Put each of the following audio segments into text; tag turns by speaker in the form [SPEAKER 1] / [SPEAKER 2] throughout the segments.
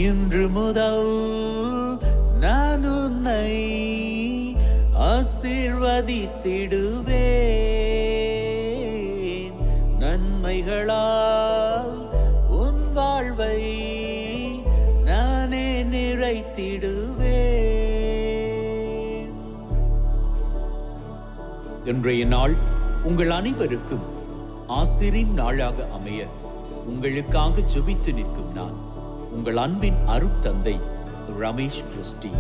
[SPEAKER 1] இன்று முதல் நான் உன்னை ஆசீர்வதித்திடுவேன். நன்மைகளால் உன் வாழ்வை நானே நிறைத்திடுவேன். இன்றைய நாள் உங்கள் அனைவருக்கும் ஆசிரின் நாளாக அமைய உங்களுக்காக ஜெபித்து நிற்கும் நான் உங்கள் அன்பின் அருட்தந்தை ரமேஷ் கிறிஸ்டி.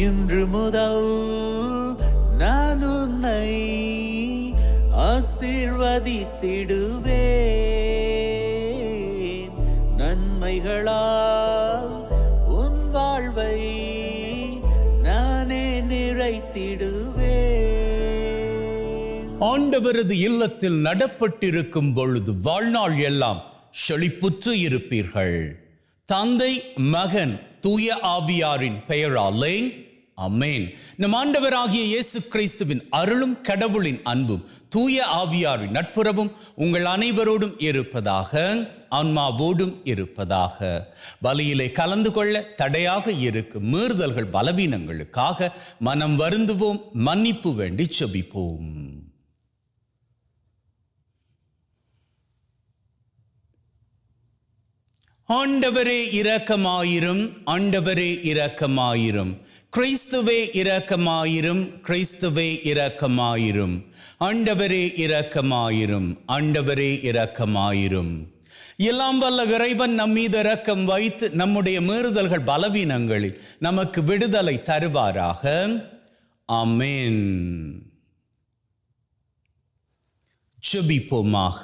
[SPEAKER 1] இன்று முதல் நான் உன்னை ஆசீர்வதித்திடுவேன். நன்மைகளால் உன் வாழ்வை நானே நிறைத்திடுவேன்.
[SPEAKER 2] ஆண்டவரது இல்லத்தில் நடப்பட்டிருக்கும் பொழுது வாழ்நாள் எல்லாம் செழிப்புற்று இருப்பீர்கள். தந்தை, மகன், தூய ஆவியாரின் பெயராலே ஆமென். நம் ஆண்டவராகிய இயேசு கிறிஸ்துவின் அருளும் கடவுளின் அன்பும் தூய ஆவியாரின் நட்புறவும் உங்கள் அனைவரோடும் இருப்பதாக, ஆன்மாவோடும் இருப்பதாக. பலியிலே கலந்து கொள்ள தடையாக இருக்கும் மீறுதல்கள் பலவீனங்களுக்காக மனம் வருந்துவோம், மன்னிப்பு வேண்டி செபிப்போம். ஆண்டவரே இரக்கமாயிரும், ஆண்டவரே இரக்கமாயிரும். கிறிஸ்துவே இரக்கமாயிரும், கிறிஸ்துவே இரக்கமாயிரும். ஆண்டவரே இரக்கமாயிரும், ஆண்டவரே இரக்கமாயிரும். எல்லாம் வல்ல இறைவன் நம் மீது இரக்கம் வைத்து நம்முடைய மீறுதல்கள் பலவீனங்களில் நமக்கு விடுதலை தருவாராக. ஆமென். ஜெபிப்போமாக.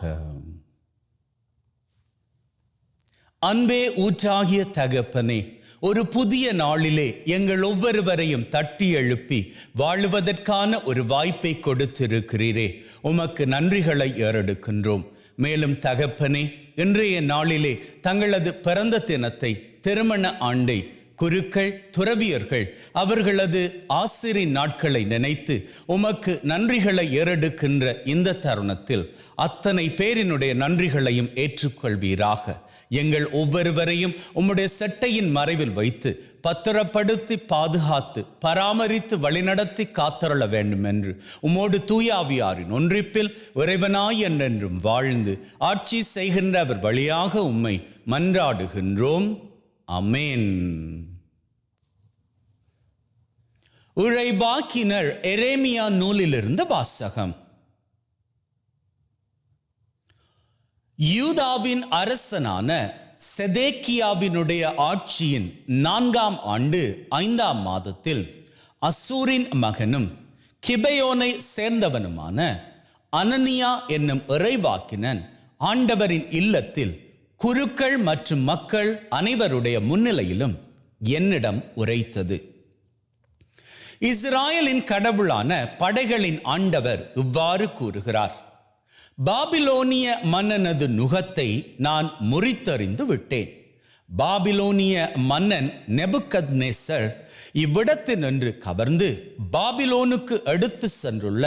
[SPEAKER 2] அன்பே ஊற்றாகிய தகப்பனே, ஒரு புதிய நாளிலே எங்கள் ஒவ்வொருவரையும் தட்டி எழுப்பி வாழுவதற்கான ஒரு வாய்ப்பை கொடுத்திருக்கிறீரே, உமக்கு நன்றிகளை ஏறெடுக்கின்றோம். மேலும் தகப்பனே, இன்றைய நாளிலே தங்களது பிறந்த தினத்தை, திருமண ஆண்டை, குருக்கள், துறவியர்கள் அவர்களது ஆசிரின் நாட்களை நினைத்து உமக்கு நன்றிகளை ஏறெடுக்கின்ற இந்த தருணத்தில் அத்தனை பேரினுடைய நன்றிகளையும் ஏற்றுக்கொள்வீராக. எங்கள் ஒவ்வொருவரையும் உம்முடைய செட்டையின் மறைவில் வைத்து பத்திரப்படுத்தி பாதுகாத்து பராமரித்து வழிநடத்தி காத்தருள வேண்டும் என்று உம்மோடு தூயாவியாரின் ஒன்றிப்பில் இறைவனாய் என்றென்றும் வாழ்ந்து ஆட்சி செய்கின்ற அவர் வழியாக உம்மை மன்றாடுகின்றோம். ஆமென். இறைவாக்கினர் எரேமியா நூலிலிருந்து வாசகம். யூதாவின் அரசனான செதேக்கியாவினுடைய ஆட்சியின் 4ஆம் ஆண்டு 5ஆம் மாதத்தில் அசூரின் மகனும் கிபெயோனை சேர்ந்தவனுமான அனனியா என்னும் இறைவாக்கினன் ஆண்டவரின் இல்லத்தில் குருக்கள் மற்றும் மக்கள் அனைவருடைய முன்னிலையிலும் என்னிடம் உரைத்தது. இஸ்ராயலின் கடவுளான படைகளின் ஆண்டவர் இவ்வாறு கூறுகிறார்: பாபிலோனிய மன்னனது நுகத்தை நான் முறித்தறிந்து விட்டேன். பாபிலோனிய மன்னன் நெபுகத்நேசர் இவ்விடத்தினின்று கவர்ந்து பாபிலோனுக்கு எடுத்து சென்றுள்ள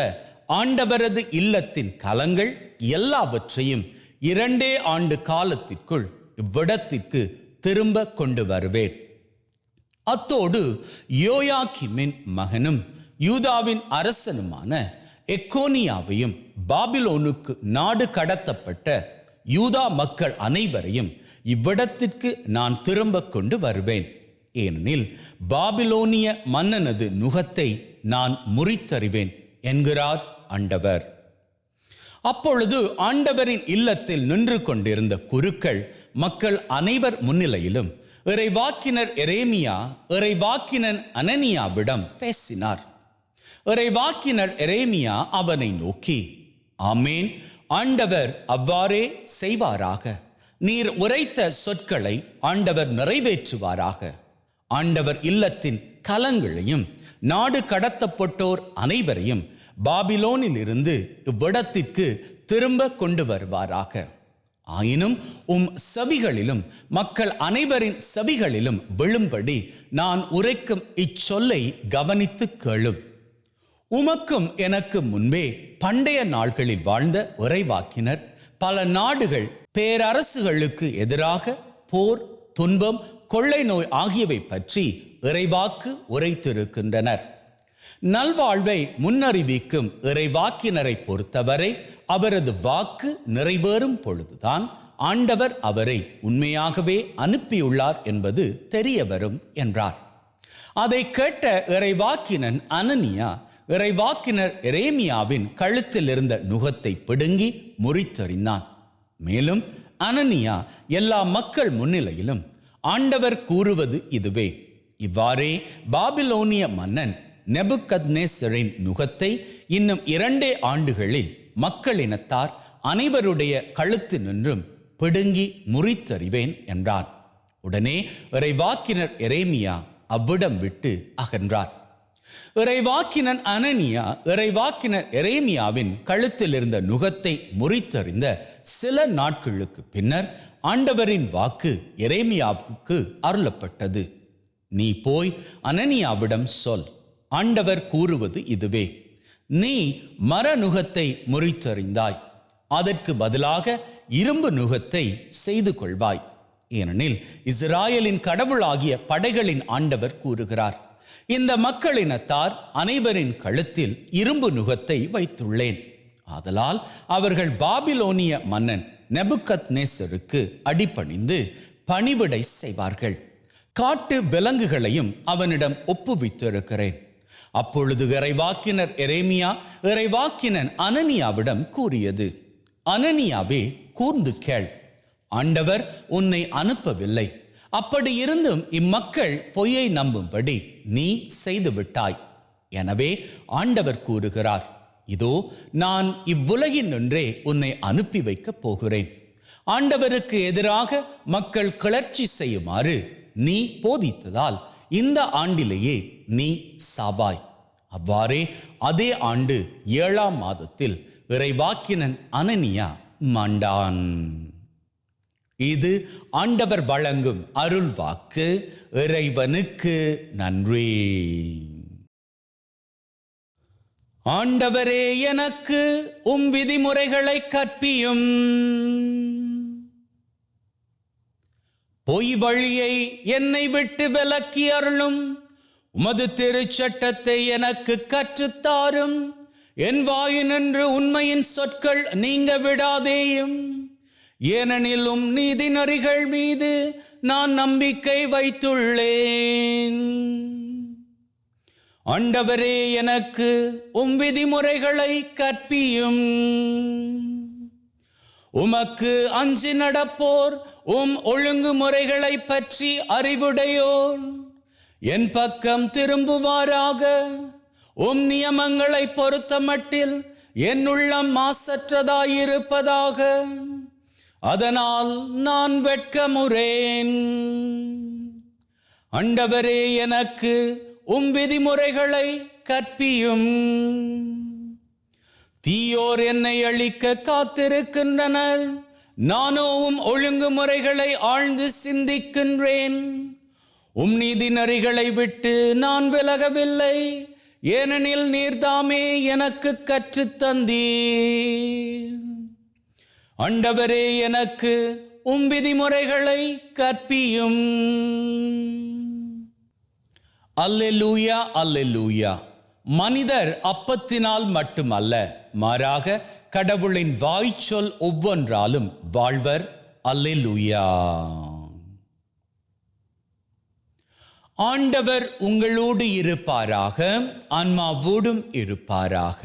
[SPEAKER 2] ஆண்டவரது இல்லத்தின் கலங்கள் எல்லாவற்றையும் 2 ஆண்டு காலத்திற்குள் இவ்விடத்திற்கு திரும்ப கொண்டு வருவேன். அத்தோடு யோயாக்கிமின் மகனும் யூதாவின் அரசனுமான எக்கோனியாவையும் பாபிலோனுக்கு நாடு கடத்தப்பட்ட யூதா மக்கள் அனைவரையும் இவ்விடத்திற்கு நான் திரும்ப கொண்டு வருவேன். ஏனெனில் பாபிலோனிய மன்னனது நுகத்தை நான் முறித்தறிவேன் என்கிறார் ஆண்டவர். அப்பொழுது ஆண்டவரின் இல்லத்தில் நின்று கொண்டிருந்த குருக்கள் மக்கள் அனைவர் முன்னிலையிலும் இறைவாக்கினர் எரேமியா இறைவாக்கினன் அனனியாவிடம் பேசினார். இறைவாக்கினர் எரேமியா அவனை நோக்கி, ஆமேன், ஆண்டவர் அவ்வாறே செய்வாராக. நீர் உரைத்த சொற்களை ஆண்டவர் நிறைவேற்றுவாராக. ஆண்டவர் இல்லத்தின் கலங்களையும் நாடு கடத்தப்பட்டோர் அனைவரையும் பாபிலோனில் இருந்து இவ்விடத்திற்கு திரும்ப கொண்டு வருவாராக. ஆயினும் செவிகளிலும் மக்கள் அனைவரின் செவிகளிலும் விழும்படி நான் உரைக்கும் இச்சொல்லை கவனித்து கேளும். உமக்கும் எனக்கு முன்பே பண்டைய நாள்களில் வாழ்ந்த இறைவாக்கினர் பல நாடுகள் பேரரசுகளுக்கு எதிராக போர், துன்பம், கொள்ளை நோய் ஆகியவை பற்றி இறைவாக்கு உரைத்திருக்கின்றனர். நல்வாழ்வை முன்னறிவிக்கும் இறைவாக்கினரை பொறுத்தவரை அவரது வாக்கு நிறைவேறும் பொழுதுதான் ஆண்டவர் அவரை உண்மையாகவே அனுப்பியுள்ளார் என்பது தெரிய வரும் என்றார். அதை கேட்ட இறைவாக்கினன் அனனியா இறைவாக்கினர் எரேமியாவின் கழுத்தில் இருந்த நுகத்தை பிடுங்கி முறித்தெறிந்தான். மேலும் அனனியா எல்லா மக்கள் முன்னிலையிலும் ஆண்டவர் கூறுவது இதுவே: இவ்வாறே பாபிலோனிய மன்னன் நெபுகத்நேசரின் நுகத்தை இன்னும் 2 ஆண்டுகளில் மக்களினத்தார் அனைவருடைய கழுத்து நின்றும் பிடுங்கி முறித்தறிவேன் என்றார். உடனே இறைவாக்கினர் எரேமியா அவ்விடம் விட்டு அகன்றார். இறைவாக்கினன் அனனியா இறைவாக்கினர் எரேமியாவின் கழுத்தில் இருந்த நுகத்தை முறித்தறிந்த சில நாட்களுக்கு பின்னர் ஆண்டவரின் வாக்கு எரேமியாவுக்கு அருளப்பட்டது. நீ போய் அனனியாவிடம் சொல், ஆண்டவர் கூறுவது இதுவே: நீ மர நுகத்தை முறித்தறிந்தாய், அதற்கு பதிலாக இரும்பு நுகத்தை செய்து கொள்வாய். ஏனெனில் இஸ்ராயலின் கடவுளாகிய படைகளின் ஆண்டவர் கூறுகிறார்: இந்த மக்களினத்தார் அனைவரின் கழுத்தில் இரும்பு நுகத்தை வைத்துள்ளேன். ஆதலால் அவர்கள் பாபிலோனிய மன்னன் நெபுகத்நேசருக்கு அடிபணிந்து பணிவிடை செய்வார்கள். காட்டு விலங்குகளையும் அவனிடம் ஒப்புவித்திருக்கிறேன். அப்பொழுது இறைவாக்கினர் எரேமியா இறைவாக்கினன் அனனியாவிடம் கூறியது: அனனியாவே, கூர்ந்து கேள், ஆண்டவர் உன்னை அனுப்பவில்லை. அப்படி இருந்தும் இம்மக்கள் பொய்யை நம்பும்படி நீ செய்து விட்டாய். எனவே ஆண்டவர் கூறுகிறார்: இதோ நான் இவ்வுலகின் நின்றே உன்னை அனுப்பி வைக்கப் போகிறேன். ஆண்டவருக்கு எதிராக மக்கள் கிளர்ச்சி செய்யுமாறு நீ போதித்ததால் இந்த ஆண்டிலேயே நீ சாவாய். அவ்வாறே அதே ஆண்டு 7ஆம் மாதத்தில் இறைவாக்கினன் அனனியா மாண்டான். இது ஆண்டவர் வழங்கும் அருள் வாக்கு. இறைவனுக்கு நன்றி. ஆண்டவரே, எனக்கு உம் விதிமுறைகளை கற்பியும். பொய் வழியை என்னை விட்டு விலக்கி அருளும். உமது திருச்சட்டத்தை எனக்கு கற்றுத்தாரும். என் வாயினின்று உண்மையின் சொற்கள் நீங்க விடாதேயும். ஏனெனில் உம் நீதி நெறிகள் மீது நான் நம்பிக்கை வைத்துள்ளேன். ஆண்டவரே, எனக்கு உம் விதிமுறைகளை கற்பியும். உமக்கு அஞ்சி நடப்போர் உம் ஒழுங்குமுறைகளை பற்றி அறிவுடையோர் என் பக்கம் திரும்புவாராக. உம் நியமங்களை பொறுத்தமட்டில் என் உள்ளம் மாசற்றதாயிருப்பதாக. அதனால் நான் வெட்கமுறேன். ஆண்டவரே, எனக்கு உம் விதிமுறைகளை கற்பியும். தீயோர் என்னை அழிக்க காத்திருக்கின்றனர். நானோ உம் ஒழுங்குமுறைகளை ஆழ்ந்து சிந்திக்கின்றேன். உம் நீதி நெறிகளை விட்டு நான் விலகவில்லை. ஏனெனில் நீர்தாமே எனக்கு கற்றுத்தந்தீர். ஆண்டவரே, எனக்கு உம் விதிமுறைகளை கற்பியும். அல்லேலூயா, அல்லேலூயா. மனிதர் அப்பத்தினால் மட்டுமல்ல, மாறாக கடவுளின் வாய்ச்சொல் ஒவ்வொன்றாலும் வாழ்வர். அல்லேலூயா. ஆண்டவர் உங்களோடு இருப்பாராக, ஆன்மாவோடும் இருப்பாராக.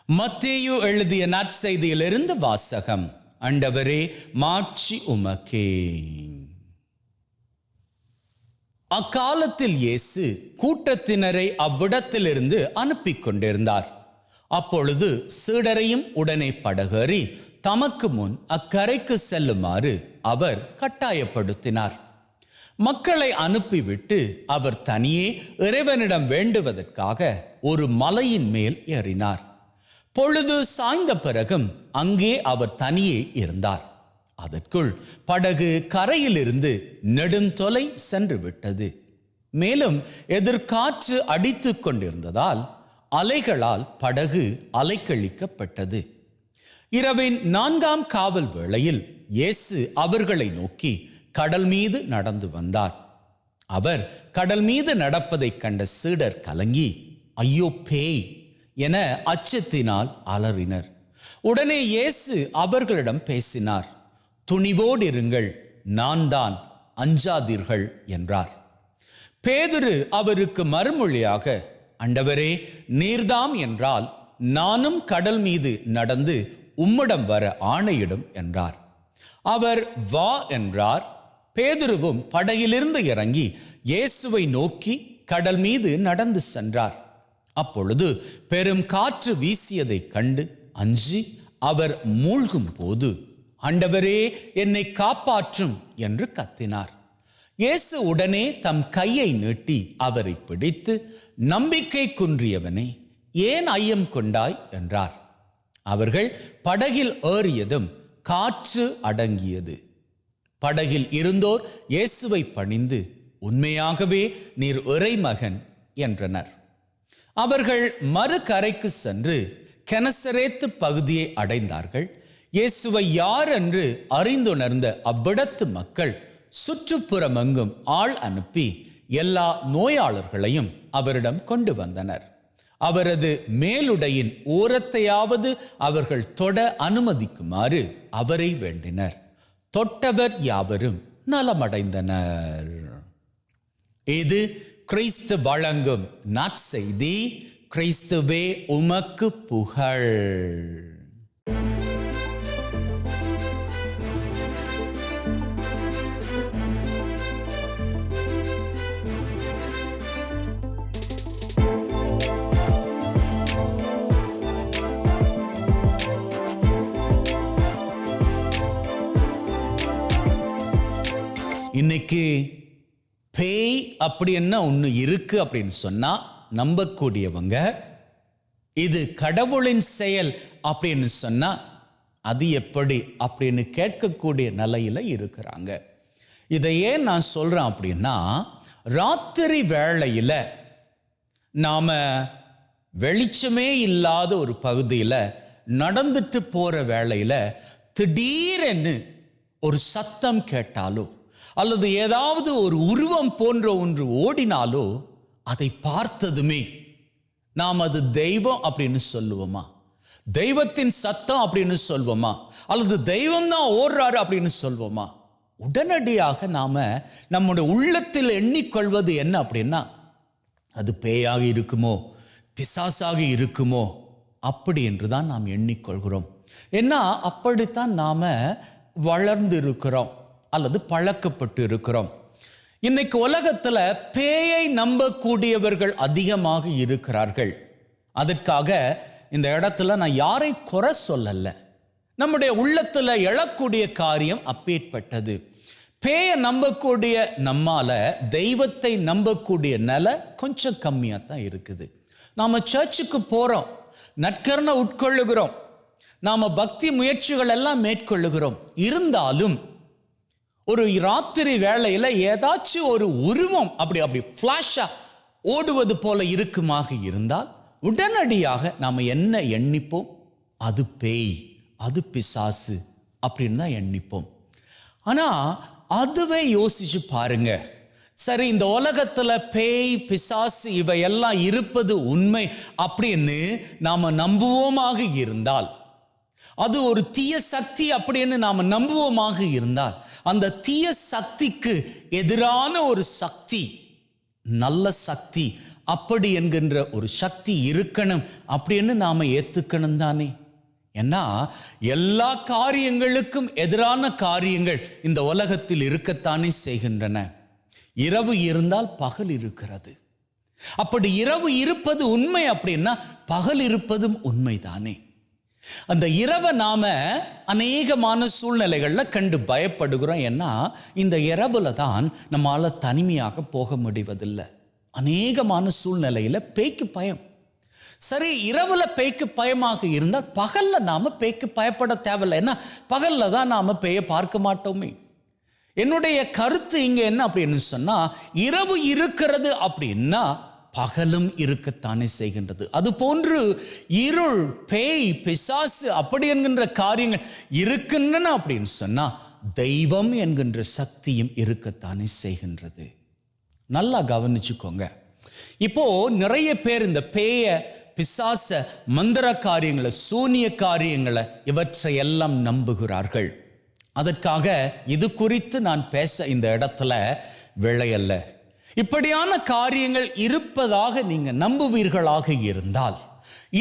[SPEAKER 2] மத்தேயு எழுதிய நற்செய்தியிலிருந்து வாசகம். ஆண்டவரே, மாட்சி உமக்கே. அக்காலத்தில் இயேசு கூட்டத்தினரை அவ்விடத்திலிருந்து அனுப்பி கொண்டிருந்தார். அப்பொழுது சீடரையும் உடனே படகேறி தமக்கு முன் அக்கரைக்கு செல்லுமாறு அவர் கட்டாயப்படுத்தினார். மக்களை அனுப்பிவிட்டு அவர் தனியே இறைவனிடம் வேண்டுவதற்காக ஒரு மலையின் மேல் ஏறினார். பொழுது சாய்ந்த பிறகும் அங்கே அவர் தனியே இருந்தார். அதற்குள் படகு கரையிலிருந்து நெடுந்தொலை சென்று விட்டது. மேலும் எதிர்காற்று அடித்து கொண்டிருந்ததால் அலைகளால் படகு அலைக்கழிக்கப்பட்டது. இரவின் 4ஆம் காவல் வேளையில் இயேசு அவர்களை நோக்கி கடல் மீது நடந்து வந்தார். அவர் கடல் மீது நடப்பதைக் கண்ட சீடர் கலங்கி, ஐயோ பேய் என அச்சத்தினால் அலறினர். உடனே இயேசு அவர்களிடம் பேசினார். துணிவோடு இருங்கள், நான் தான், அஞ்சாதீர்கள் என்றார். பேதுரு அவருக்கு மறுமொழியாக, ஆண்டவரே, நீர்தாம் என்றால் நானும் கடல் மீது நடந்து உம்மிடம் வர ஆணையிடும் என்றார். அவர் வா என்றார். பேதுருவும் படகிலிருந்து இறங்கி இயேசுவை நோக்கி கடல் மீது நடந்து சென்றார். அப்பொழுது பெரும் காற்று வீசியதைக் கண்டு அஞ்சி அவர் மூழ்கும் போது, ஆண்டவரே, என்னை காப்பாற்றும் என்று கத்தினார். இயேசு உடனே தம் கையை நீட்டி அவரை பிடித்து, நம்பிக்கை குன்றியவனே, ஏன் ஐயம் கொண்டாய் என்றார். அவர்கள் படகில் ஏறியதும் காற்று அடங்கியது. படகில் இருந்தோர் இயேசுவை பணிந்து, உண்மையாகவே நீர் இறைமகன் என்றனர். அவர்கள் மறுகரைக்கு சென்று கெனசரேத்து பகுதியை அடைந்தார்கள். இயேசுவை யார் என்று அறிந்துணர்ந்த அவ்விடத்து மக்கள் சுற்றுப்புறமெங்கும் ஆள் அனுப்பி எல்லா நோயாளர்களையும் அவரிடம் கொண்டு வந்தனர். அவரது மேலுடையின் ஓரத்தையாவது அவர்கள் தொட அனுமதிக்குமாறு அவரை வேண்டினர். தொட்டவர் யாவரும் நலமடைந்தனர். இது கிறிஸ்து வழங்கும் நற்செய்தி. கிறிஸ்துவே உமக்கு புகழ். இன்னைக்கு பேய் அப்படி என்ன ஒன்று இருக்கு அப்படின்னு சொன்னா நம்பக்கூடியவங்க, இது கடவுளின் செயல் அப்படின்னு சொன்னா அது எப்படி அப்படின்னு கேட்கக்கூடிய நிலையில இருக்கிறாங்க. இதை ஏன் நான் சொல்றேன் அப்படின்னா, ராத்திரி வேளையில நாம வெளிச்சமே இல்லாத ஒரு பகுதியில் நடந்துட்டு போற வேளையில திடீரென்னு ஒரு சத்தம் கேட்டாலோ அல்லது ஏதாவது ஒரு உருவம் போன்ற ஒன்று ஓடினாலோ அதை பார்த்ததுமே நாம் அது தெய்வம் அப்படின்னு சொல்லுவோமா, தெய்வத்தின் சத்தம் அப்படின்னு சொல்வோமா, அல்லது தெய்வம் தான் ஓடுறாரு அப்படின்னு சொல்வோமா? உடனடியாக நாம நம்முடைய உள்ளத்தில் எண்ணிக்கொள்வது என்ன அப்படின்னா, அது பேயாக இருக்குமோ, பிசாசாக இருக்குமோ, அப்படி என்று தான் நாம் எண்ணிக்கொள்கிறோம். ஏன்னா அப்படித்தான் நாம வளர்ந்து இருக்கிறோம் அல்லது பழக்கப்பட்டு இருக்கிறோம். இன்னைக்கு உலகத்துல பேயை நம்பக்கூடியவர்கள் அதிகமாக இருக்கிறார்கள். அதற்காக இந்த இடத்துல நான் யாரை குறை சொல்லல. நம்முடைய உள்ளத்துல எழக்கூடிய காரியம் அப்பேற்பட்டது. பேயை நம்பக்கூடிய நம்மால தெய்வத்தை நம்பக்கூடிய நிலை கொஞ்சம் கம்மியாக தான் இருக்குது. நாம சர்ச்சுக்கு போறோம், நற்கரணை உட்கொள்ளுகிறோம், நாம பக்தி முயற்சிகள் எல்லாம் மேற்கொள்ளுகிறோம். இருந்தாலும் ஒரு ராத்திரி வேளையில ஏதாச்சும் ஒரு உருவம் அப்படி ஃபிளாஷா ஓடுவது போல இருக்குமாக இருந்தால் உடனடியாக நாம என்ன எண்ணிப்போம்? அது பேய், அது பிசாசு அப்படின்னு தான் எண்ணிப்போம். ஆனா அதுவே யோசிச்சு பாருங்க. சரி, இந்த உலகத்துல பேய், பிசாசு இவையெல்லாம் இருப்பது உண்மை அப்படின்னு நாம நம்புவோமாக இருந்தால், அது ஒரு தீய சக்தி அப்படின்னு நாம நம்புவோமாக இருந்தால், அந்த தீய சக்திக்கு எதிரான ஒரு சக்தி, நல்ல சக்தி அப்படி என்கின்ற ஒரு சக்தி இருக்கணும் அப்படின்னு நாம ஏத்துக்கணும் தானே. ஏன்னா எல்லா காரியங்களுக்கும் எதிரான காரியங்கள் இந்த உலகத்தில் இருக்கத்தானே செய்கின்றன. இரவு இருந்தால் பகல் இருக்கிறது. அப்படி இரவு இருப்பது உண்மை அப்படின்னா பகல் இருப்பதும் உண்மைதானே. அந்த இரவை நாம அநேகமான சூழ்நிலைகள்ல கண்டு பயப்படுகிறோம். ஏன்னா இந்த இரவுல தான் நம்மால தனிமையாக போக முடிவதில்லை. அநேகமான சூழ்நிலையில பேய்க்கு பயம். சரி, இரவுல பேய்க்கு பயமாக இருந்தால் பகல்ல நாம பேய்க்கு பயப்பட தேவையில்லை. ஏன்னா பகல்ல தான் நாம பேயை பார்க்க மாட்டோமே. என்னுடைய கருத்து இங்க என்ன அப்படின்னு சொன்னா, இரவு இருக்கிறது அப்படின்னா பகலும் இருக்கத்தானே செய்கின்றது. அது போன்று இருள், பேய், பிசாசு அப்படி என்கின்ற காரியங்கள் இருக்கின்றன அப்படின்னு சொன்னா தெய்வம் என்கின்ற சக்தியும் இருக்கத்தானே செய்கின்றது. நல்லா கவனிச்சுக்கோங்க. இப்போ நிறைய பேர் இந்த பேய, பிசாச, மந்திர காரியங்களை, சூனிய காரியங்களை இவற்றை எல்லாம் நம்புகிறார்கள். அதற்காக இது குறித்து நான் பேச இந்த இடத்துல விளையல்ல. இப்படியான காரியங்கள் இருப்பதாக நீங்க நம்புவீர்களாக இருந்தால்,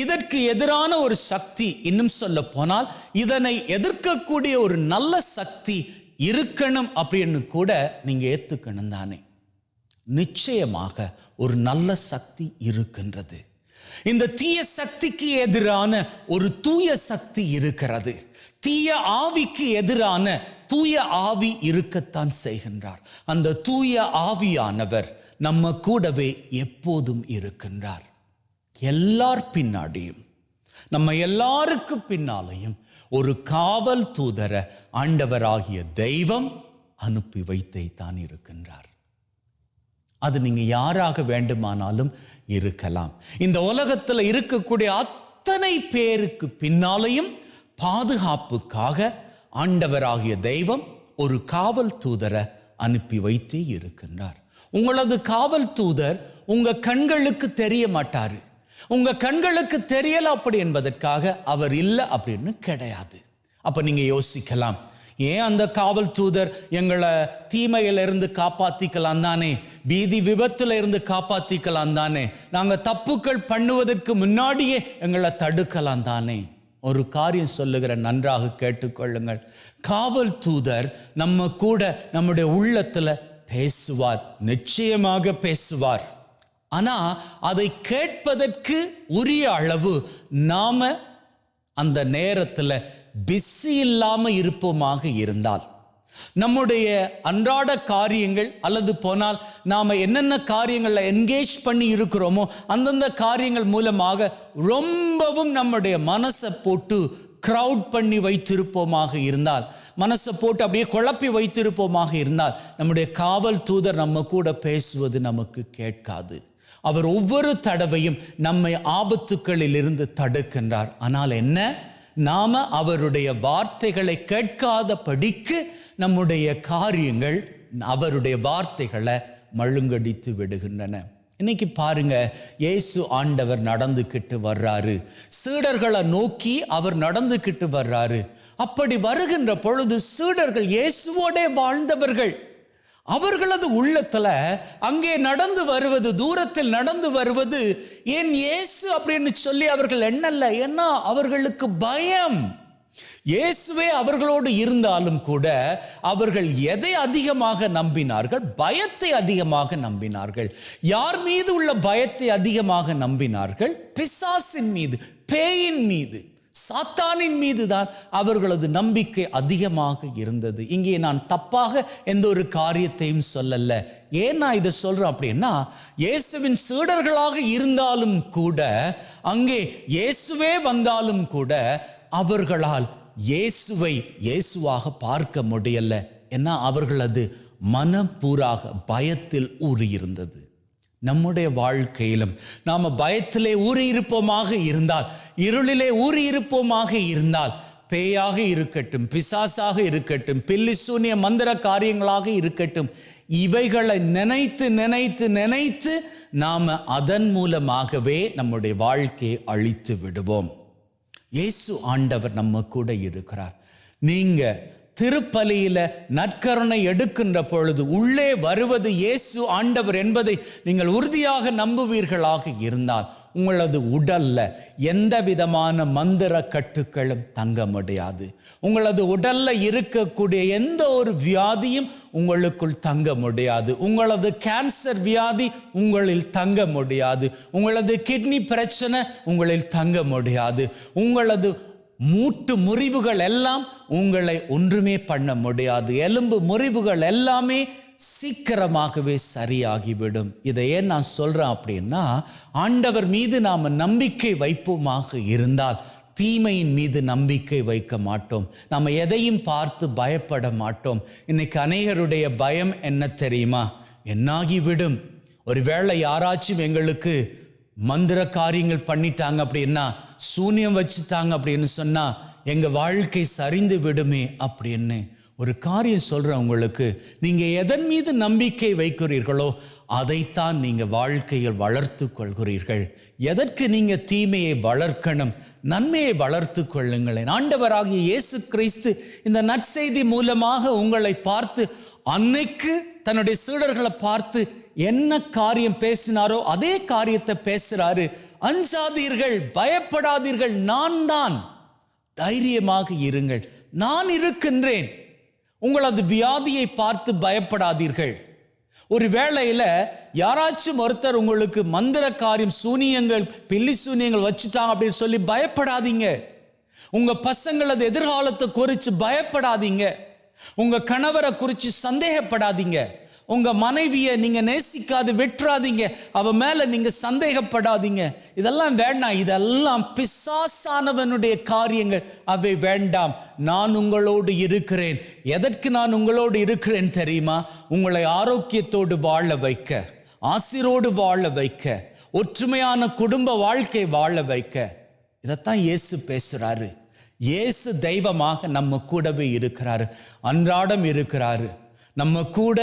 [SPEAKER 2] இதற்கு எதிரான ஒரு சக்தி, இன்னும் சொல்ல போனால் இதனை எதிர்க்கக்கூடிய ஒரு நல்ல சக்தி இருக்கணும் அப்படின்னு கூட நீங்க ஏத்துக்கணும் தானே. நிச்சயமாக ஒரு நல்ல சக்தி இருக்கின்றது. இந்த தீய சக்திக்கு எதிரான ஒரு தூய சக்தி இருக்கிறது. தீய ஆவிக்கு எதிரான தூய ஆவி இருக்கத்தான் செய்கின்றார். அந்த தூய ஆவியானவர் நம்ம கூடவே எப்போதும் இருக்கின்றார். எல்லார் பின்னாடியும், நம்ம எல்லாருக்கு பின்னாலையும் ஒரு காவல் தூதரை ஆண்டவராகிய தெய்வம் அனுப்பி வைத்தே தான் இருக்கின்றார். அது நீங்க யாராக வேண்டுமானாலும் இருக்கலாம். இந்த உலகத்தில் இருக்கக்கூடிய அத்தனை பேருக்கு பின்னாலையும் பாதுகாப்புக்காக ஆண்டவராகிய தெய்வம் ஒரு காவல் தூதரை அனுப்பி வைத்தே இருக்கின்றார். உங்களது காவல் தூதர் உங்க கண்களுக்கு தெரிய மாட்டாரு. உங்க கண்களுக்கு தெரியல அப்படி என்பதற்காக அவர் இல்லை அப்படின்னு கிடையாது. அப்ப நீங்க யோசிக்கலாம், ஏன் அந்த காவல் தூதர் எங்களை தீமையிலிருந்து காப்பாத்திக்கலாம் தானே, வீதி விபத்துல இருந்து காப்பாத்திக்கலாம் தானே, நாங்க தப்புக்கள் பண்ணுவதற்கு முன்னாடியே எங்களை தடுக்கலாம் தானே. ஒரு காரியம் சொல்லுகிற, நன்றாக கேட்டுக்கொள்ளுங்கள். காவல் தூதர் நம்ம கூட நம்முடைய உள்ளத்துல பேசுவார், நிச்சயமாக பேசுவார். ஆனா அதை கேட்பதற்கு உரிய அளவு நாம அந்த நேரத்துல பிஸி இல்லாம இருப்போமாக இருந்தால், நம்முடைய அன்றாட காரியங்கள் அல்லது போனால் நாம என்னென்ன காரியங்களை என்கேஜ் பண்ணி இருக்கிறோமோ அந்தந்த காரியங்கள் மூலமாக ரொம்பவும் நம்முடைய மனசை போட்டு கிரவுட் பண்ணி வைத்திருப்போமாக இருந்தால், மனசை போட்டு அப்படியே குழப்பி வைத்திருப்போமாக இருந்தால், நம்முடைய காவல் தூதர் நம்ம கூட பேசுவது நமக்கு கேட்காது. அவர் ஒவ்வொரு தடவையும் நம்மை ஆபத்துக்களில் இருந்து தடுக்கின்றார். ஆனால் என்ன, நாம அவருடைய வார்த்தைகளை கேட்காத படிக்கு நம்முடைய காரியங்கள் அவருடைய வார்த்தைகளை மழுங்கடித்து விடுகின்றன. இன்னைக்கு பாருங்க, இயேசு ஆண்டவர் நடந்துக்கிட்டு வர்றாரு, சீடர்களை நோக்கி அவர் நடந்துக்கிட்டு வர்றாரு. அப்படி வருகின்ற பொழுது சீடர்கள் இயேசுவோடே வாழ்ந்தவர்கள். அவர்களது உள்ளத்துல அங்கே நடந்து வருவது, தூரத்தில் நடந்து வருவது ஏன் இயேசு அப்படின்னு சொல்லி அவர்கள் எண்ணல்ல. ஏன்னா அவர்களுக்கு பயம். இயேசுவே அவர்களோடு இருந்தாலும் கூட அவர்கள் எதை அதிகமாக நம்பினார்கள்? பயத்தை அதிகமாக நம்பினார்கள். யார் மீது உள்ள பயத்தை அதிகமாக நம்பினார்கள்? பிசாசின் மீது, பேயின் மீது, சாத்தானின் மீது தான் அவர்களது நம்பிக்கை அதிகமாக இருந்தது. இங்கே நான் தப்பாக எந்த ஒரு காரியத்தையும் சொல்லல. ஏன் நான் இதை சொல்றேன் அப்படின்னா, இயேசுவின் சீடர்களாக இருந்தாலும் கூட, அங்கே இயேசுவே வந்தாலும் கூட அவர்களால் இயேசுவை இயேசுவாக பார்க்க முடியல. ஏன்னா அவர்களது மனம் பூராக பயத்தில் ஊறியிருந்தது. நம்முடைய வாழ்க்கையிலும் நாம பயத்திலே ஊறி இருப்போமாக இருந்தால், இருளிலே ஊறி இருப்போமாக இருந்தால், பேயாக இருக்கட்டும், பிசாசாக இருக்கட்டும், பில்லி சூனிய மந்திர காரியங்களாக இருக்கட்டும், இவைகளை நினைத்து நினைத்து நினைத்து நாம அதன் மூலமாகவே நம்முடைய வாழ்க்கையை அழித்து விடுவோம். இயேசு ஆண்டவர் நம்ம கூட இருக்கிறார். நீங்க திருப்பலியில நற்கருணை எடுக்கின்ற பொழுது உள்ளே வருவது இயேசு ஆண்டவர் என்பதை நீங்கள் உறுதியாக நம்புவீர்களாக இருந்தால், உங்களது உடல்ல எந்த விதமான மந்திர கட்டுக்களும் தங்க முடியாது. உங்களது உடல்ல இருக்கக்கூடிய எந்த ஒரு வியாதியும் உங்களுக்குள் தங்க முடியாது. உங்களது கேன்சர் வியாதி உங்களில் தங்க முடியாது. உங்களது கிட்னி பிரச்சனை உங்களில் தங்க முடியாது. உங்களது மூட்டு முறிவுகள் எல்லாம் உங்களை ஒன்றுமே பண்ண முடியாது. எலும்பு முறிவுகள் எல்லாமே சீக்கிரமாகவே சரியாகிவிடும். இதை ஏன் நான் சொல்றேன் அப்படின்னா, ஆண்டவர் மீது நாம நம்பிக்கை வைப்போமாக இருந்தால் தீமையின் மீது நம்பிக்கை வைக்க மாட்டோம். நம்ம எதையும் பார்த்து பயப்பட மாட்டோம். இன்னைக்கு அநேகருடைய பயம் என்ன தெரியுமா? என்னாகிவிடும், ஒருவேளை யாராச்சும் எங்களுக்கு மந்திர காரியங்கள் பண்ணிட்டாங்க அப்படின்னா, சூனியம் வச்சுட்டாங்க அப்படின்னு சொன்னா எங்க வாழ்க்கை சரிந்து விடுமே அப்படின்னு ஒரு காரியம் சொல்றேன் உங்களுக்கு. நீங்க எதன் மீது நம்பிக்கை வைக்கிறீர்களோ அதைத்தான் நீங்க வாழ்க்கையில் வளர்த்து கொள்கிறீர்கள். எதற்கு நீங்க தீமையை வளர்க்கணும்? நன்மையை வளர்த்து கொள்ளுங்களேன். ஆண்டவராகிய இயேசு கிறிஸ்து இந்த நற்செய்தி மூலமாக உங்களை பார்த்து, அன்னைக்கு தன்னுடைய சீடர்களை பார்த்து என்ன காரியம் பேசினாரோ அதே காரியத்தை பேசுறாரு. அஞ்சாதீர்கள், பயப்படாதீர்கள், நான் தான், தைரியமாக இருங்கள், நான் இருக்கின்றேன். உங்களது வியாதியை பார்த்து பயப்படாதீர்கள். ஒரு வேளையில யாராச்சும் ஒருத்தர் உங்களுக்கு மந்திர காரியம், சூனியங்கள், பில்லி சூனியங்கள் வச்சுட்டாங்க அப்படின்னு சொல்லி பயப்படாதீங்க. உங்க பசங்களது எதிர்காலத்தை குறித்து பயப்படாதீங்க. உங்க கணவரை குறித்து சந்தேகப்படாதீங்க. உங்க மனைவியை நீங்க நேசிக்காது விட்டுறாதீங்க. அவ மேல நீங்க சந்தேகப்படாதீங்க. இதெல்லாம் வேண்டாம். இதெல்லாம் பிசாசானவனுடைய காரியங்கள். அவை வேண்டாம். நான் உங்களோடு இருக்கிறேன். எதற்கு நான் உங்களோடு இருக்கிறேன் தெரியுமா? உங்களை ஆரோக்கியத்தோடு வாழ வைக்க, ஆசிரோடு வாழ வைக்க, ஒற்றுமையான குடும்ப வாழ்க்கை வாழ வைக்க. இதைத்தான் இயேசு பேசுறாரு. இயேசு தெய்வமாக நம்ம கூடவே இருக்கிறாரு, அன்றாடம் இருக்கிறாரு. நம்ம கூட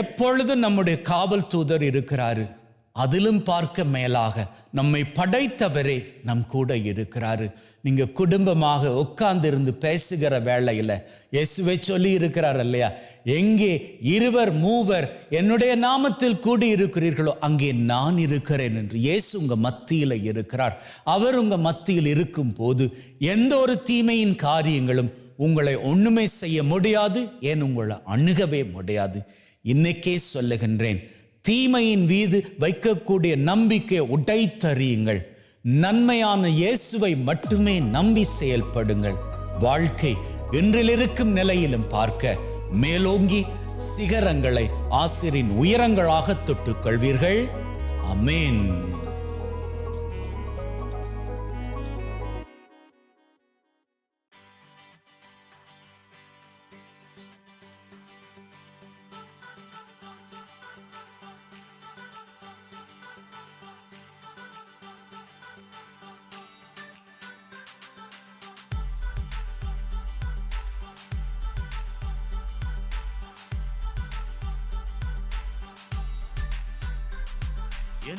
[SPEAKER 2] எப்பொழுதும் நம்முடைய காவல் தூதர் இருக்கிறாரு. அதிலும் பார்க்க மேலாக நம்மை படைத்தவரே நம் கூட இருக்கிறாரு. நீங்க குடும்பமாக உட்கார்ந்திருந்து பேசுகிற வேளையில இயேசுவை சொல்லி இருக்கிறார் இல்லையா? எங்கே இருவர் மூவர் என்னுடைய நாமத்தில் கூடி இருக்கிறீர்களோ அங்கே நான் இருக்கிறேன் என்று. இயேசு உங்க மத்தியில இருக்கிறார். அவர் உங்க மத்தியில் இருக்கும் போது எந்த ஒரு தீமையின் காரியங்களும் உங்களை ஒண்ணுமே செய்ய முடியாது. ஏன் உங்களை அணுகவே முடியாது. இன்னைக்கே சொல்லுகின்றேன், தீமையின் மீது வைக்கக்கூடிய நம்பிக்கை உடைத்தறியுங்கள். நன்மையான இயேசுவை மட்டுமே நம்பி செயல்படுங்கள். வாழ்க்கை இன்றில் இருக்கும் நிலையிலும் பார்க்க மேலோங்கி சிகரங்களை ஆசிரின் உயரங்களாக தொட்டுக் கொள்வீர்கள். ஆமென்.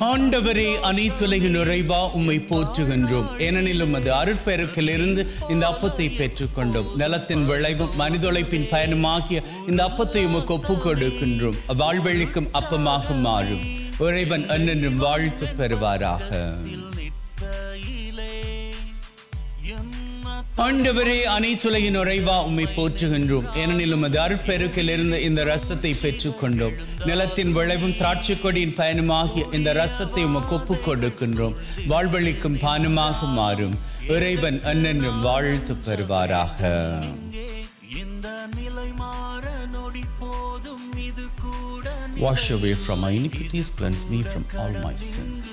[SPEAKER 2] ஆண்டவரே, அனைத்துலகின் நிறைவா உம்மை போற்றுகின்றோம். ஏனெனில் உமது அருட்பெருக்கிலிருந்து இந்த அப்பத்தை பெற்றுக்கொண்டோம். நிலத்தின் விளைவும் மனிதொழைப்பின் பயனுமாகிய இந்த அப்பத்தை உமக்கு ஒப்புக் கொடுக்கின்றோம். வாழ்வழிக்கும் அப்பமாக மாறும். இறைவன் அன்னென்றும் வாழ்த்து பெறுவாராக. ஆண்டவரே, அனைத்துலகின் நிறைவா உம்மை போற்றுகின்றோம். ஏனெனில் உமது அருட்பெருக்கிலிருந்து இந்த ரசத்தை பெற்றுக்கொண்டோம். நிலத்தின் விளைவும் திராட்சை கொடியின் பயனுமாகிய இந்த ரசத்தை உமக்கு ஒப்புக் கொடுக்கின்றோம். வாழ்வழிக்கும் பானமாக மாறும். இறைவன் அன்னென்றும் வாழ்த்து பெறுவாராக. Wash away from my iniquities, cleanse me from all my sins.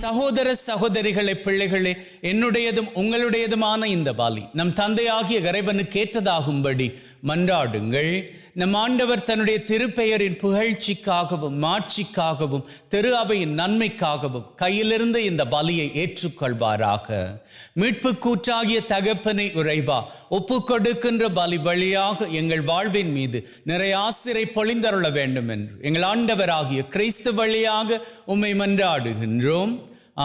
[SPEAKER 2] சகோதர சகோதரிகளே, பிள்ளைகளே, என்னுடையதும் உங்களுடையதுமான இந்த பலி நம் தந்தையாகிய இறைவனுக்கு ஏற்றதாகும்படி மன்றாடுங்கள். நம் ஆண்டவர் தன்னுடைய திருப்பெயரின் புகழ்ச்சிக்காகவும் மாட்சிக்காகவும் திரு அவையின் நன்மைக்காகவும் கையிலிருந்து இந்த பலியை ஏற்றுக்கொள்வாராக. மீட்பு கூற்றாகிய தகப்பனை இறைவா, ஒப்பு கொடுக்கின்ற பலி வழியாக எங்கள் வாழ்வின் மீது நிறைய ஆசிரை பொழிந்தருள வேண்டும் என்று எங்கள் ஆண்டவராகிய கிறிஸ்து வழியாக உம்மை மன்றாடுகின்றோம்.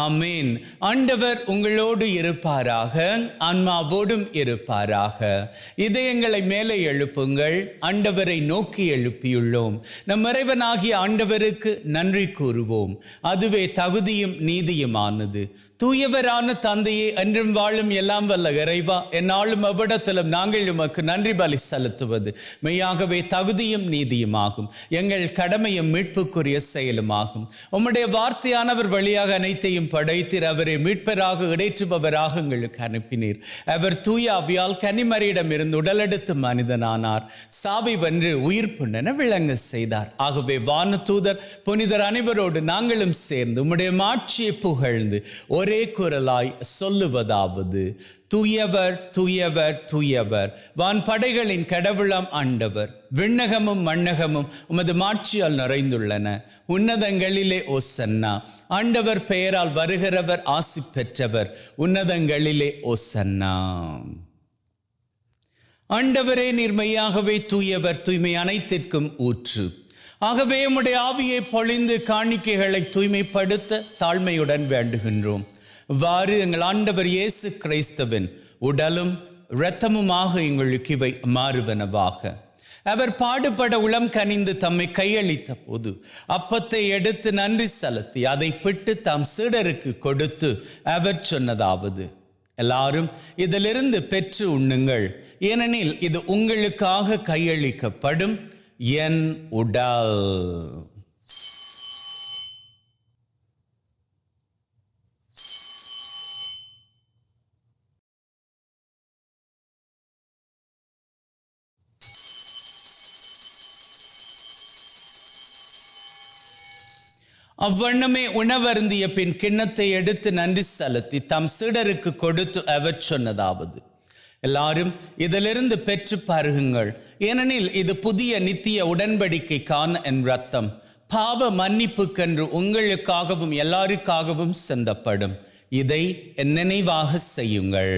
[SPEAKER 2] ஆமேன். ஆண்டவர் உங்களோடு இருப்பாராக, ஆன்மாவோடும் இருப்பாராக. இதயங்களை மேலே எழுப்புங்கள். ஆண்டவரை நோக்கி எழுப்பியுள்ளோம். நம் இறைவனாகிய ஆண்டவருக்கு நன்றி கூறுவோம். அதுவே தகுதியும் நீதியுமானது. தூயவரான தந்தையே, என்றும் வாழும் எல்லாம் வல்ல இறைவா, என்னாலும் அவ்விடத்திலும் நாங்கள் உமக்கு நன்றி பலி செலுத்துவது மெய்யாகவே தகுதியும் நீதியுமாகும். எங்கள் கடமையும் மீட்புக்குரிய செயலுமாகும். உம்முடைய வார்த்தையானவர் வழியாக அனைத்தையும் படைத்தீர். அவரை மீட்பராக இடைற்றுபவராக எங்களுக்கு அனுப்பினீர். அவர் தூய ஆவியால் கன்னிமரியிடம் இருந்து உடலெடுத்து மனிதனானார். சாவை வென்று உயிர்ப்புண்ணென விளங்க செய்தார். ஆகவே வான தூதர் புனிதர் அனைவரோடு நாங்களும் சேர்ந்து உம்முடைய மாட்சியை புகழ்ந்து ஒரே ஒரே குரலாய் சொல்லுவதாவது, தூயவர் தூயவர் தூயவர், வான் படைகளின் கடவுளாம் ஆண்டவர், விண்ணகமும் மண்ணகமும் உமது மாட்சியால் நிறைந்துள்ளன. உன்னதங்களிலே ஓசன்னா. ஆண்டவர் பெயரால் வருகிறவர் ஆசி பெற்றவர். உன்னதங்களிலே ஓசன்னா. ஆண்டவரே, நீர் மெய்யாகவே தூயவர், தூய்மை அனைத்திற்கும் ஊற்று. ஆகவே உம்முடைய ஆவியை பொழிந்து காணிக்கைகளை தூய்மைப்படுத்த தாழ்மையுடன் வேண்டுகின்றோம். வாறு எங்கள் ஆண்டவர் இயேசு கிறிஸ்துவின் உடலும் இரத்தமுமாக எங்களுக்கு இவை மாறுவனவாக. அவர் பாடுபட உளம் கனிந்து தம்மை கையளித்த போது அப்பத்தை எடுத்து நன்றி செலுத்தி அதை பிட்டு தாம் சீடருக்கு கொடுத்து அவர் சொன்னதாவது, எல்லாரும் இதிலிருந்து பெற்று உண்ணுங்கள், ஏனெனில் இது உங்களுக்காக கையளிக்கப்படும் என் உடல். அவ்வண்ணமே உணவருந்திய பின் கிண்ணத்தை எடுத்து நன்றி செலுத்தி தம் சீடருக்கு கொடுத்து அவர் சொன்னதாவது, எல்லாரும் இதிலிருந்து பெற்று பருகுங்கள், ஏனெனில் இது புதிய நித்திய உடன்படிக்கைக்கான என் இரத்தம், பாவ மன்னிப்புக்கென்று உங்களுக்காகவும் எல்லாருக்காகவும் சிந்தப்படும். இதை என் நினைவாக செய்யுங்கள்.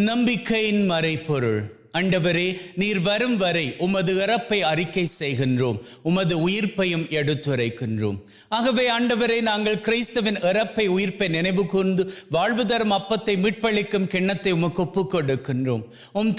[SPEAKER 2] நம்பிக்கையின் மறைபொருள். ஆண்டவரே, நீர் வரும் வரை உமது இறப்பை அறிக்கை செய்கின்றோம், உமது உயிர்ப்பையும் எடுத்துரைக்கின்றோம். ஆகவே ஆண்டவரே, நாங்கள் கிறிஸ்துவின் இறப்பை உயிர்ப்பை நினைவு கூர்ந்து வாழ்வு தரும் அப்பத்தை மீட்பளிக்கும் கிண்ணத்தை உமக்கு ஒப்புக் கொடுக்கின்றோம்.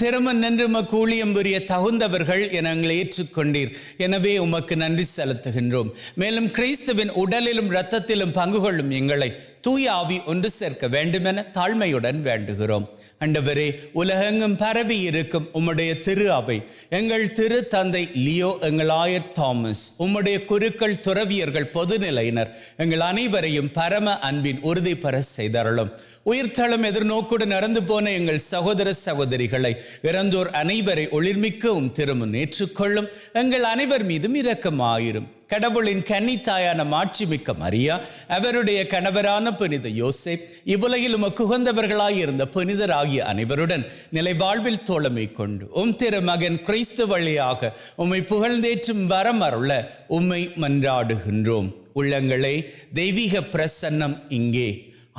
[SPEAKER 2] திருமண் நின்று உமக்கு ஊழியம் புரிய தகுந்தவர்கள் என எங்களை ஏற்றுக்கொண்டீர். எனவே உமக்கு நன்றி செலுத்துகின்றோம். மேலும் கிறிஸ்துவின் உடலிலும் இரத்தத்திலும் பங்கு கொள்ளும் எங்களை தூய ஆவி ஒன்று சேர்க்க வேண்டுமென தாழ்மையுடன் வேண்டுகிறோம். ஆண்டவரே, உலகெங்கும் பரவி இருக்கும் உம்முடைய திரு அவை, எங்கள் திரு தந்தை லியோ, எங்கள் ஆயர் தாமஸ், உம்முடைய குருக்கள், துறவியர்கள், பொதுநிலையினர், எங்கள் அனைவரையும் பரம அன்பின் உறுதி பெற செய்தருளும். உயிர்த்தளம் எதிர்நோக்குடன் நடந்து போன எங்கள் சகோதர சகோதரிகளை, இறந்தோர் அனைவரை ஒளிர்மிக்கவும் திருமுன் ஏற்றுக்கொள்ளும். எங்கள் அனைவர் மீதும் இரக்கமாயிரும். கடவுளின் கன்னித்தாயான மாட்சிமிக்க மரியா, அவருடைய கணவரான புனித யோசேப், இவ்வுலகில் உமக்கு உகந்தவர்களாயிருந்த புனிதராகிய அனைவருடன் நிலை வாழ்வில் தோழமை கொண்டு திருமகன் கிறிஸ்து வழியாக உம்மை புகழ்ந்தேற்றும் வரம் அருள உம்மை மன்றாடுகின்றோம். உள்ளங்களே, தெய்வீக பிரசன்னம் இங்கே.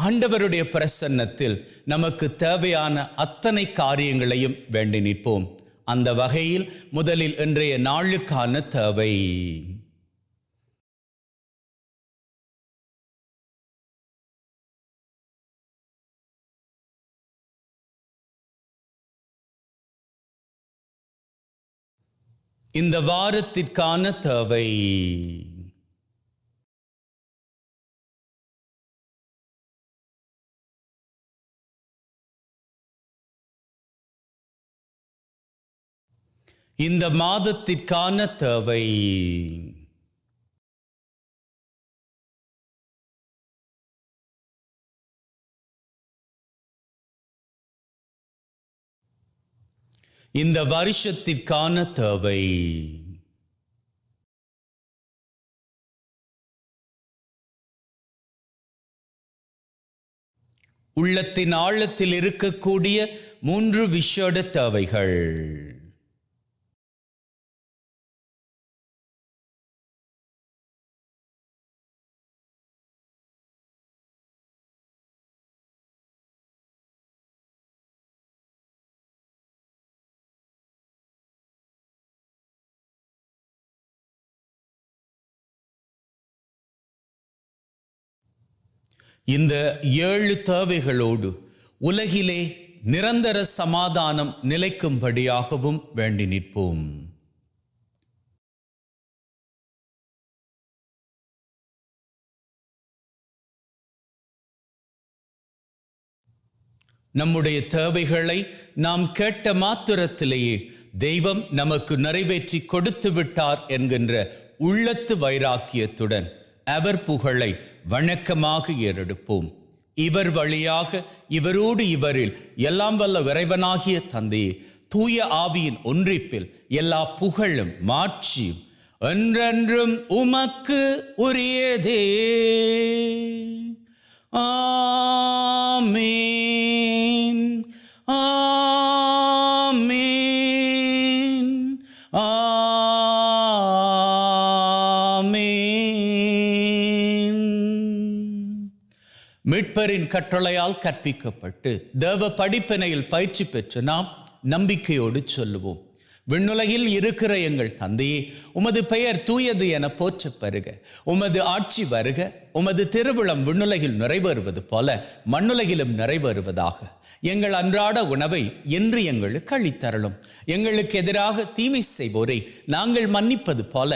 [SPEAKER 2] ஆண்டவருடைய பிரசன்னத்தில் நமக்கு தேவையான அத்தனை காரியங்களையும் வேண்டி நிற்போம். அந்த வகையில் முதலில் இன்றைய நாளுக்கான தேவை. இந்த வாரத்திற்கான தேவை. இந்த மாதத்திற்கான தேவை. இந்த வருஷத்திற்கான தேவை. உள்ளத்தின் ஆழத்தில் இருக்கக்கூடிய 3 விசேட தேவைகள். இந்த 7 தேவைகளோடு உலகிலே நிரந்தர சமாதானம் நிலைக்கும்படியாகவும் வேண்டி நிற்போம். நம்முடைய தேவைகளை நாம் கேட்ட மாத்திரத்திலேயே தெய்வம் நமக்கு நிறைவேற்றி கொடுத்து விட்டார் என்கின்ற உள்ளத்து வைராக்கியத்துடன் அவர் புகழை வணக்கமாக ஏறெடுப்போம். இவர் வழியாக, இவரோடு, இவரில் எல்லாம் வல்ல இறைவனாகிய தந்தையே, தூய ஆவியின் ஒன்றிப்பில் எல்லா புகழும் மாட்சியும் என்றென்றும் உமக்கு உரியதே. ஆமீன், ஆமீன், ஆமீன். மீட்பரின் கட்டளையால் கற்பிக்கப்பட்டு தேவ படிப்பினையில் பயிற்சி பெற்று நாம் நம்பிக்கையோடு சொல்லுவோம். விண்ணுலகில் இருக்கிற எங்கள் தந்தையே, உமது பெயர் தூயது என போற்றப் பெறுக. உமது ஆட்சி வருக. உமது திருவுளம் விண்ணுலகில் நிறைவேறுவது போல மண்ணுலகிலும் நிறைவேறுவதாக. எங்கள் அன்றாட உணவை இன்று எங்களுக்கு அளித்தருளும். எங்களுக்கு எதிராக தீமை செய்வோரை நாங்கள் மன்னிப்பது போல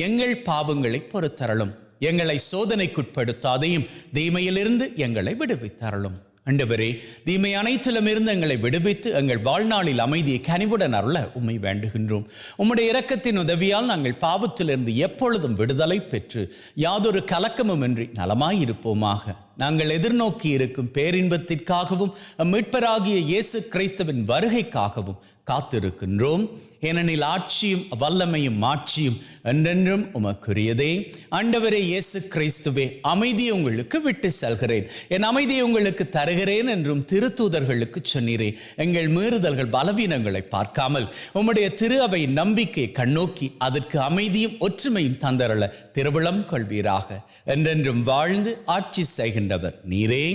[SPEAKER 2] எங்கள் பாவங்களை பொறுத்தருளும். எங்களை சோதனைக்குட்படுத்தாதையும் தீமையிலிருந்து எங்களை விடுவித்தருளும். ஆண்டவரே, தீமை அனைத்திலும் இருந்து எங்களை விடுவித்து எங்கள் வாழ்நாளில் அமைதியை கனிவுடன் அருள உம்மை வேண்டுகின்றோம். உம்முடைய இரக்கத்தின் உதவியால் நாங்கள் பாவத்திலிருந்து எப்பொழுதும் விடுதலை பெற்று யாதொரு கலக்கமும் இன்றி நலமாயிருப்போமாக. நாங்கள் எதிர்நோக்கி இருக்கும் பேரின்பத்திற்காகவும் மீட்பராகிய இயேசு கிறிஸ்துவின் வருகைக்காகவும் காத்திருக்கின்றோம். ஏனெனில் ஆட்சியும் வல்லமையும் மாட்சியும் என்றென்றும் உமக்குரியதே. ஆண்டவரே இயேசு கிறிஸ்துவே, அமைதியை உங்களுக்கு விட்டு செல்கிறேன், என் அமைதியை உங்களுக்கு தருகிறேன் என்றும் திருத்தூதர்களுக்கு சொன்னீரே. எங்கள் மீறுதல்கள் பலவீனங்களை பார்க்காமல் உம்முடைய திரு அவை நம்பிக்கை கண்ணோக்கி அதற்கு அமைதியும் ஒற்றுமையும் தந்தரள திருவிழம் கொள்வீராக. என்றென்றும் வாழ்ந்து ஆட்சி செய்கின்றவர் நீரே.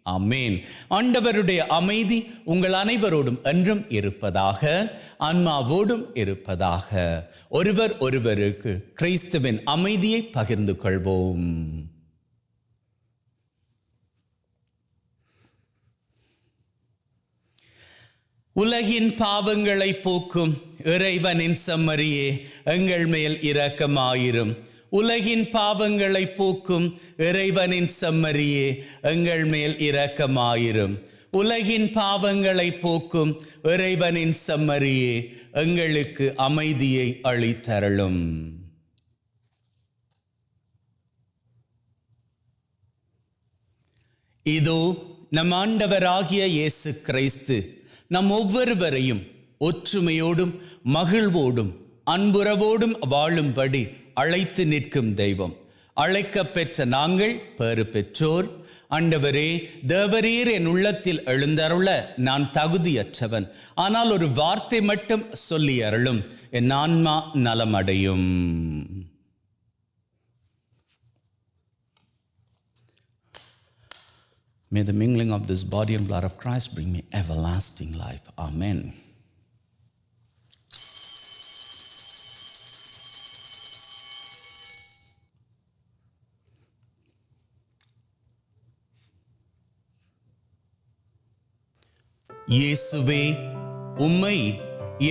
[SPEAKER 2] ஆமேன். ஆண்டவருடைய அமைதி உங்கள் அனைவரோடும் என்றும் இருப்பதாக, ஆன்மாவோடும் இருப்பதாக. ஒருவர் ஒருவருக்கு கிறிஸ்துவின் அமைதியை பகிர்ந்து கொள்வோம். உலகின் பாவங்களை போக்கும் இறைவனின் செம்மறியே, எங்கள் மேல் இரக்கமாயிரும். உலகின் பாவங்களை போக்கும் இறைவனின் செம்மறியே, எங்கள் மேல் இரக்கமாயிரும். உலகின் பாவங்களை போக்கும் இறைவனின் செம்மறியே, எங்களுக்கு அமைதியை அளித்தருளும். இதோ நம் ஆண்டவராகிய இயேசு கிறிஸ்து நம் ஒவ்வொருவரையும் ஒற்றுமையோடும் மகிழ்வோடும் அன்புறவோடும் வாழும்படி அழைத்து நிற்கும் தெய்வம். அழைக்க பெற்ற நாங்கள் பேறு பெற்றோர். ஆண்டவரே, தேவரீர் என் உள்ளத்தில் எழுந்தருள நான் தகுதியற்றவன். ஆனால் ஒரு வார்த்தை மட்டும் சொல்லி அருளும், என் ஆன்மா நலமடையும். May the mingling of this body and blood of Christ bring me everlasting life. Amen. இயேசுவே, உம்மை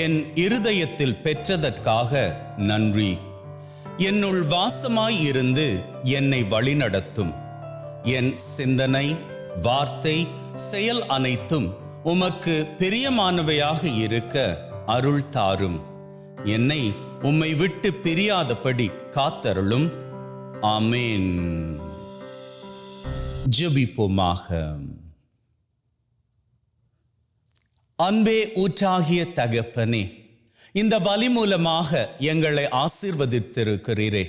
[SPEAKER 2] என் இருதயத்தில் பெற்றதற்காக நன்றி. என்னுள் வாசமாய் இருந்து என்னை வழிநடத்தும். என் சிந்தனை, வார்த்தை, செயல் அனைத்தும் உமக்கு பிரியமானவையாக இருக்க அருள் தாரும். என்னை உம்மை விட்டு பிரியாதபடி காத்தருளும். ஆமேன். ஜெபிப்போமாக. அன்பே ஊற்றாகிய தகப்பனே, இந்த பலி மூலமாக எங்களை ஆசீர்வதித்திருக்கிறீரே,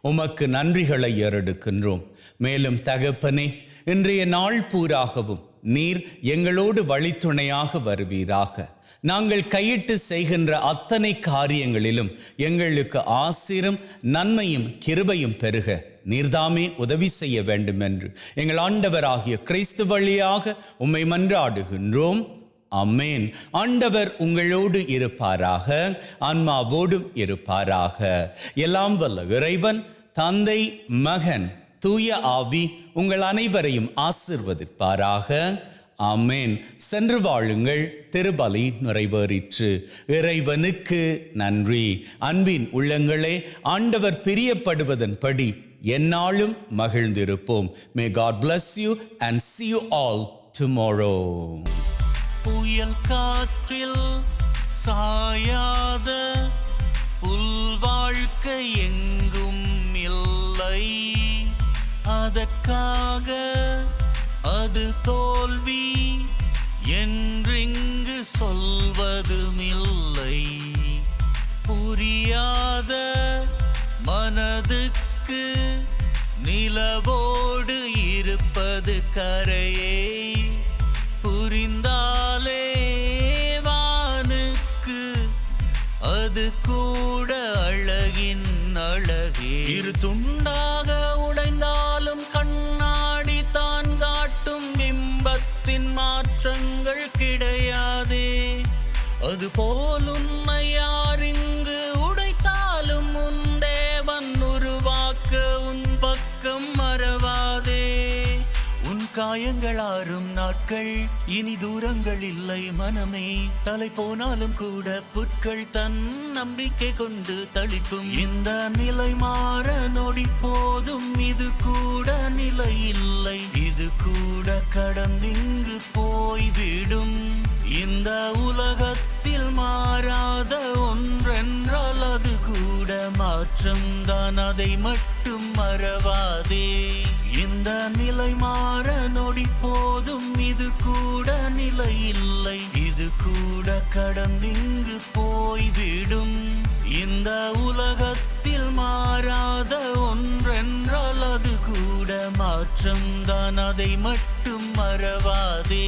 [SPEAKER 2] உமக்கு நன்றிகளை ஏறெடுக்கின்றோம். மேலும் தகப்பனே, இன்றைய நாள் பூராகவும் நீர் எங்களோடு வழித்துணையாக வருவீராக. நாங்கள் கையிட்டு செய்கின்ற அத்தனை காரியங்களிலும் எங்களுக்கு ஆசீரும் நன்மையும் கிருபையும் பெருக நீர்தாமே உதவி செய்ய வேண்டும் என்று எங்கள் ஆண்டவராகிய கிறிஸ்து வழியாக உம்மை மன்றாடுகின்றோம். ஆமென். ஆண்டவர் உங்களோடு இருப்பாராக, ஆன்மாவோடும் இருப்பாராக. எல்லாம் வல்ல இறைவன் தந்தை, மகன், தூய ஆவி உங்கள் அனைவரையும் ஆசீர்வதிப்பாராக. ஆமென். சென்று வாழுங்கள். திருபலி நிறைவேறிற்று. இறைவனுக்கு நன்றி. அன்பின் உள்ளங்களே, ஆண்டவர் பிரியப்படுவதன்படி எந்நாளும் மகிழ்ந்திருப்போம். May God bless you and see you all tomorrow.
[SPEAKER 1] புயல் காற்றில் சாயாத புல் வாழ்க்கை எங்கும் அதற்காக அது தோல்வி என்றிங்கு சொல்வதுமில்லை. புரியாத மனதுக்கு நிலவோடு இருப்பது கரையே, புரிந்தாலே வானுக்கு அது கூட அழகின் அழகே. இரு துண்டாக உடைந்தாலும் கண்ணாடி தான் காட்டும் பிம்பத்தின் மாற்றங்கள் கிடையாதே. அதுபோல் உன்னை யார் இங்கு உடைத்தாலும் உன் தேவன் உருவாக்க உன் பக்கம் மறவாதே. உன் காயங்கள் ஆறும் நாட்கள் இனி தூரங்கள் இல்லை மனமே. தலை போனாலும் கூட புட்கள் தன் நம்பிக்கை கொண்டு தளிக்கும். இந்த நிலை மாற நொடி போதும், இது கூட நிலை இல்லை, இது கூட கடந்திங்கு போய்விடும். இந்த உலகத்தில் மாறாத ஒன்றென்றால் அது கூட மாற்றம்தான், அதை மட்டும் மறவாதே. இந்த நிலை மாற நொடி போதும், இது கூட நிலை இல்லை, இது கூட கடந்திங்கு போய்விடும். இந்த உலகத்தில் மாறாத ஒன்றென்றால் அது கூட மாற்றம்தான், அதை மட்டும் மறவாதே.